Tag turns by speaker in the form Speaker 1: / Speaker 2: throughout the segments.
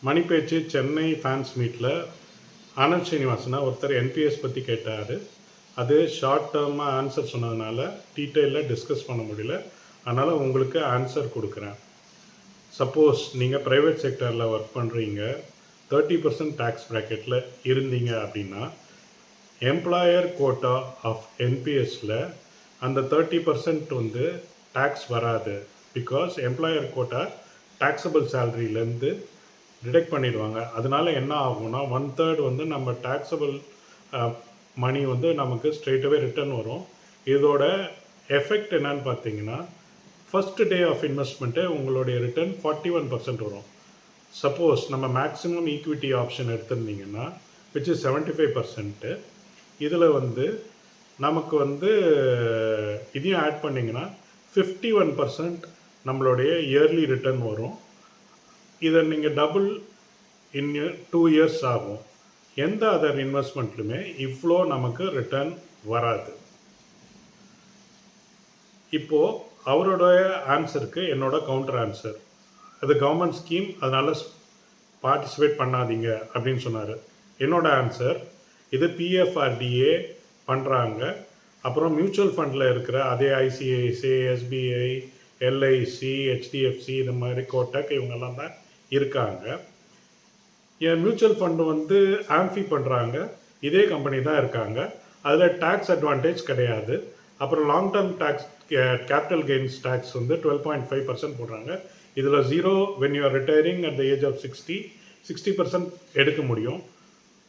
Speaker 1: மணி பேச்சு சென்னை ஃபேன்ஸ் மீட்டில் ஆனந்த் ஸ்ரீனிவாசனை ஒருத்தர் என்பிஎஸ் பற்றி கேட்டார். அது ஷார்ட் டேர்மாக ஆன்சர் சொன்னதுனால டீட்டெயிலில் டிஸ்கஸ் பண்ண முடியல. அதனால் உங்களுக்கு ஆன்சர் கொடுக்குறேன். சப்போஸ் நீங்கள் ப்ரைவேட் செக்டரில் ஒர்க் பண்ணுறீங்க, 30% டேக்ஸ் ப்ராக்கெட்டில் இருந்தீங்க அப்படின்னா, எம்ப்ளாயர் கோட்டா ஆஃப் என்பிஎஸில் அந்த 30% வந்து டேக்ஸ் வராது. பிகாஸ் எம்ப்ளாயர் கோட்டா டேக்ஸபிள் சேலரியிலேருந்து டிடெக்ட் பண்ணிடுவாங்க. அதனால என்ன ஆகும்னா 1/3 வந்து நம்ம டேக்ஸபிள் மணி வந்து நமக்கு ஸ்ட்ரெயிட்டாகவே ரிட்டர்ன் வரும். இதோட எஃபெக்ட் என்னன்னு பார்த்தீங்கன்னா, ஃபஸ்ட்டு டே ஆஃப் இன்வெஸ்ட்மெண்ட்டு உங்களுடைய ரிட்டர்ன் 41% வரும். சப்போஸ் நம்ம மேக்ஸிமம் ஈக்விட்டி ஆப்ஷன் எடுத்திருந்தீங்கன்னா விச் இஸ் 75%, இதில் வந்து நமக்கு வந்து இதையும் ஆட் பண்ணிங்கன்னா 51% நம்மளுடைய இயர்லி ரிட்டர்ன் வரும். இதை நீங்கள் டபுள் இன் 2 இயர்ஸ் ஆகும். எந்த அதர் இன்வெஸ்ட்மெண்ட்லுமே இவ்வளோ நமக்கு ரிட்டர்ன் வராது. இப்போது அவருடைய ஆன்சருக்கு என்னோட கவுண்டர் ஆன்சர், அது கவர்மெண்ட் ஸ்கீம், அதனால் பார்ட்டிசிபேட் பண்ணாதீங்க அப்படின்னு சொன்னார். என்னோட ஆன்சர், இது பிஎஃப்ஆர்டிஏ பண்ணுறாங்க. அப்புறம் மியூச்சுவல் ஃபண்டில் இருக்கிற அதே ஐசிஐசிஐ, எஸ்பிஐ, எல்ஐசி, ஹெச்டிஎஃப்சி, இது மாதிரி கோட்டக் இவங்கெல்லாம் தான் இருக்காங்க. என் மியூச்சுவல் ஃபண்டு வந்து ஆம்ஃபி பண்ணுறாங்க, இதே கம்பெனி தான் இருக்காங்க. அதில் டேக்ஸ் அட்வான்டேஜ் கிடையாது. அப்புறம் long term tax, capital gains tax வந்து 12.5% போடுறாங்க. இதில் 0 when you are retiring at the age of 60% எடுக்க முடியும்.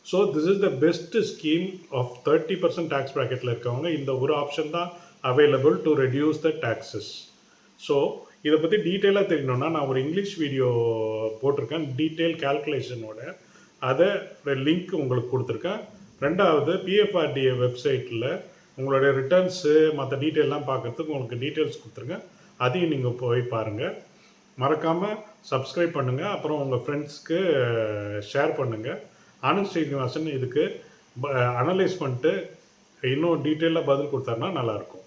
Speaker 1: So this is the best scheme of 30% tax ப்ராக்கெட்டில் இருக்கவங்க. இந்த ஒரு ஆப்ஷன் தான் available to reduce the taxes. So இதை பற்றி டீட்டெயிலாக தெரியணுன்னா நான் ஒரு இங்கிலீஷ் வீடியோ போட்டிருக்கேன், டீட்டெயில் கேல்குலேஷனோட. அதை லிங்க் உங்களுக்கு கொடுத்துருக்கேன். ரெண்டாவது, பிஎஃப்ஆர்டிஏ வெப்சைட்டில் உங்களுடைய ரிட்டர்ன்ஸு மற்ற டீட்டெயிலெலாம் பார்க்குறதுக்கு உங்களுக்கு டீட்டெயில்ஸ் கொடுத்துருங்க. அதையும் நீங்கள் போய் பாருங்கள். மறக்காமல் சப்ஸ்கிரைப் பண்ணுங்கள். அப்புறம் உங்கள் ஃப்ரெண்ட்ஸ்க்கு ஷேர் பண்ணுங்கள். ஆனந்த் ஸ்ரீனிவாசன் இதுக்கு அனலைஸ் பண்ணிட்டு இன்னும் டீட்டெயிலாக பதில் கொடுத்தாருன்னா நல்லாயிருக்கும்.